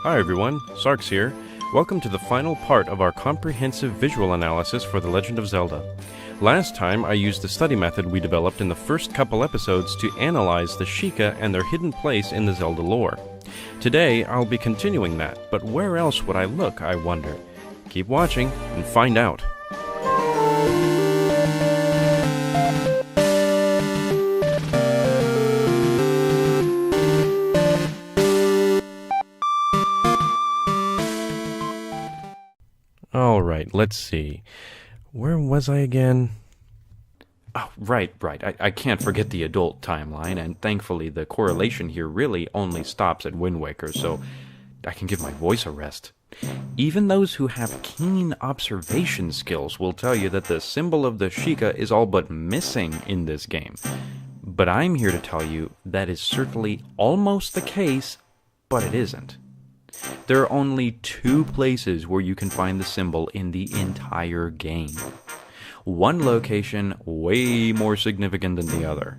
Hi everyone, Sarks here. Welcome to the final part of our comprehensive visual analysis for The Legend of Zelda. Last time I used the study method we developed in the first couple episodes to analyze the Sheikah and their hidden place in the Zelda lore. Today I'll be continuing that, but where else would I look, I wonder? Keep watching and find out. Alright, let's see. Where was I again? Oh, right. I can't forget the adult timeline, and thankfully the correlation here really only stops at Wind Waker, so I can give my voice a rest. Even those who have keen observation skills will tell you that the symbol of the Sheikah is all but missing in this game. But I'm here to tell you that is certainly almost the case, but it isn't. There are only two places where you can find the symbol in the entire game. One location way more significant than the other.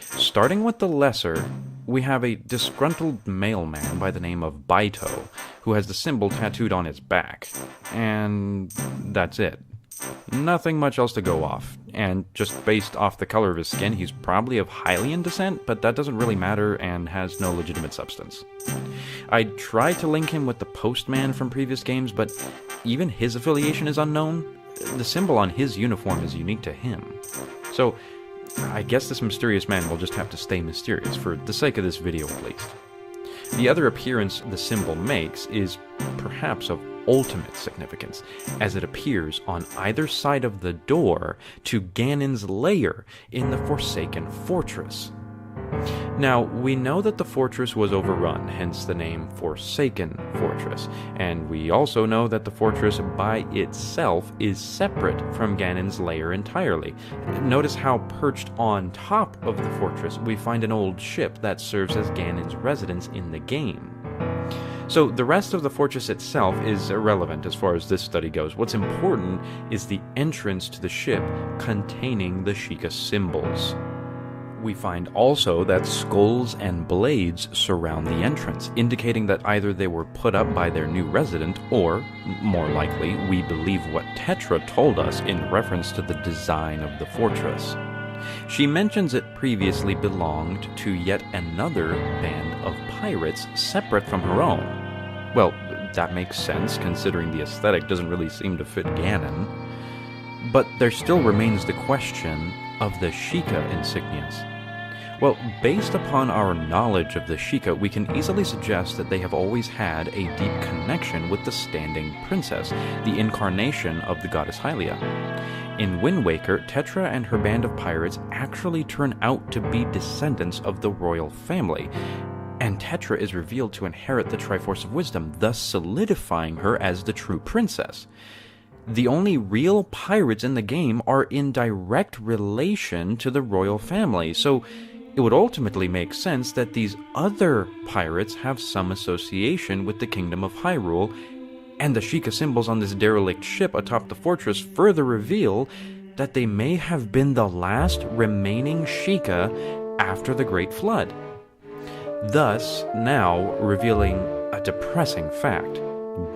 Starting with the lesser, we have a disgruntled mailman by the name of Baito, who has the symbol tattooed on his back. And that's it. Nothing much else to go off, and just based off the color of his skin, he's probably of Hylian descent, but that doesn't really matter and has no legitimate substance. I tried to link him with the postman from previous games, but even his affiliation is unknown. The symbol on his uniform is unique to him. So, I guess this mysterious man will just have to stay mysterious, for the sake of this video at least. The other appearance the symbol makes is perhaps of ultimate significance, as it appears on either side of the door to Ganon's lair in the Forsaken Fortress. Now, we know that the fortress was overrun, hence the name Forsaken Fortress, and we also know that the fortress by itself is separate from Ganon's lair entirely. Notice how perched on top of the fortress we find an old ship that serves as Ganon's residence in the game. So the rest of the fortress itself is irrelevant as far as this study goes. What's important is the entrance to the ship containing the Sheikah symbols. We find also that skulls and blades surround the entrance, indicating that either they were put up by their new resident, or, more likely, we believe what Tetra told us in reference to the design of the fortress. She mentions it previously belonged to yet another band of pirates separate from her own. Well, that makes sense, considering the aesthetic doesn't really seem to fit Ganon. But there still remains the question of the Sheikah insignias. Well, based upon our knowledge of the Sheikah, we can easily suggest that they have always had a deep connection with the Standing Princess, the incarnation of the goddess Hylia. In Wind Waker, Tetra and her band of pirates actually turn out to be descendants of the royal family, and Tetra is revealed to inherit the Triforce of Wisdom, thus solidifying her as the true princess. The only real pirates in the game are in direct relation to the royal family, so it would ultimately make sense that these other pirates have some association with the Kingdom of Hyrule, and the Sheikah symbols on this derelict ship atop the fortress further reveal that they may have been the last remaining Sheikah after the Great Flood. Thus, now revealing a depressing fact.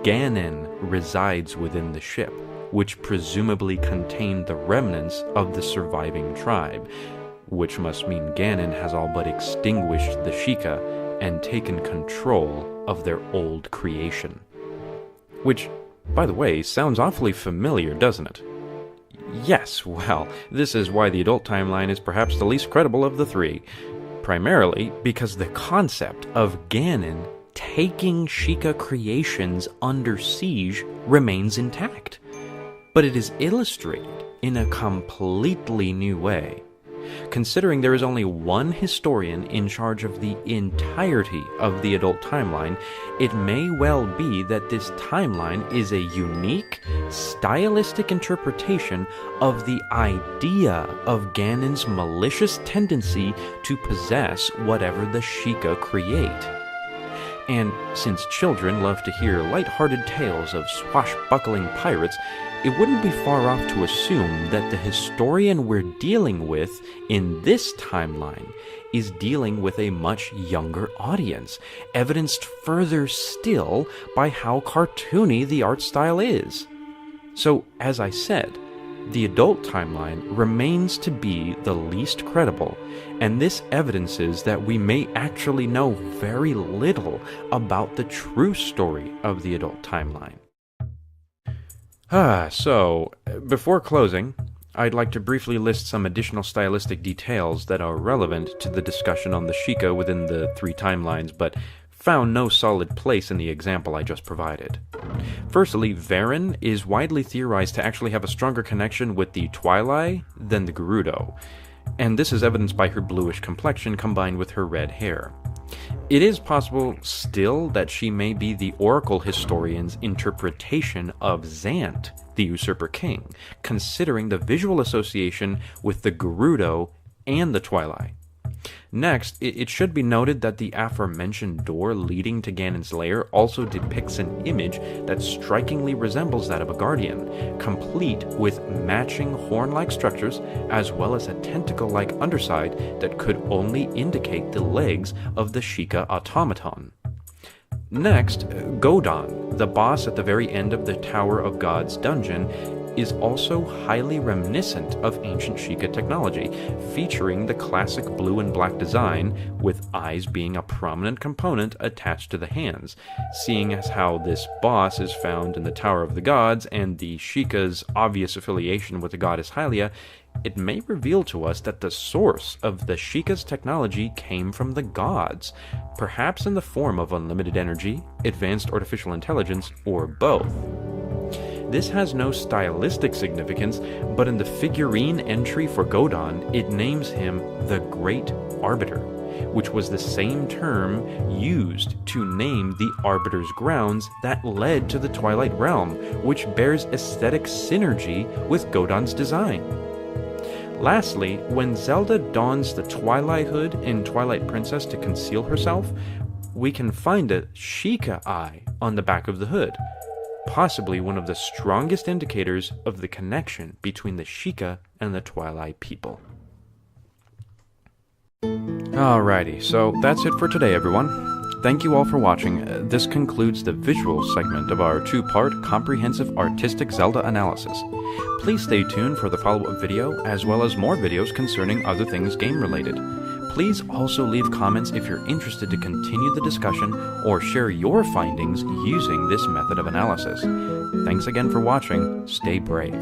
Ganon resides within the ship, which presumably contained the remnants of the surviving tribe, which must mean Ganon has all but extinguished the Sheikah and taken control of their old creation. Which, by the way, sounds awfully familiar, doesn't it? Yes, well, this is why the adult timeline is perhaps the least credible of the three, primarily because the concept of Ganon taking Sheikah creations under siege remains intact, but it is illustrated in a completely new way. Considering there is only one historian in charge of the entirety of the adult timeline, it may well be that this timeline is a unique, stylistic interpretation of the idea of Ganon's malicious tendency to possess whatever the Sheikah create. And since children love to hear light-hearted tales of swashbuckling pirates, it wouldn't be far off to assume that the historian we're dealing with in this timeline is dealing with a much younger audience, evidenced further still by how cartoony the art style is. So, as I said, the adult timeline remains to be the least credible, and this evidences that we may actually know very little about the true story of the adult timeline. So, before closing, I'd like to briefly list some additional stylistic details that are relevant to the discussion on the Sheikah within the three timelines, but found no solid place in the example I just provided. Firstly, Varen is widely theorized to actually have a stronger connection with the Twilight than the Gerudo, and this is evidenced by her bluish complexion combined with her red hair. It is possible still that she may be the Oracle historian's interpretation of Zant, the Usurper King, considering the visual association with the Gerudo and the Twilight. Next, it should be noted that the aforementioned door leading to Ganon's lair also depicts an image that strikingly resembles that of a guardian, complete with matching horn-like structures as well as a tentacle-like underside that could only indicate the legs of the Sheikah automaton. Next, Godon, the boss at the very end of the Tower of Gods dungeon, is also highly reminiscent of ancient Sheikah technology, featuring the classic blue and black design, with eyes being a prominent component attached to the hands. Seeing as how this boss is found in the Tower of the Gods and the Sheikah's obvious affiliation with the goddess Hylia, it may reveal to us that the source of the Sheikah's technology came from the gods, perhaps in the form of unlimited energy, advanced artificial intelligence, or both. This has no stylistic significance, but in the figurine entry for Godon, it names him the Great Arbiter, which was the same term used to name the Arbiter's grounds that led to the Twilight Realm, which bears aesthetic synergy with Godon's design. Lastly, when Zelda dons the Twilight Hood in Twilight Princess to conceal herself, we can find a Sheikah eye on the back of the hood, possibly one of the strongest indicators of the connection between the Sheikah and the Twilight people. Alrighty, so that's it for today, everyone. Thank you all for watching. This concludes the visual segment of our two-part comprehensive artistic Zelda analysis. Please stay tuned for the follow-up video, as well as more videos concerning other things game-related. Please also leave comments if you're interested to continue the discussion or share your findings using this method of analysis. Thanks again for watching. Stay brave.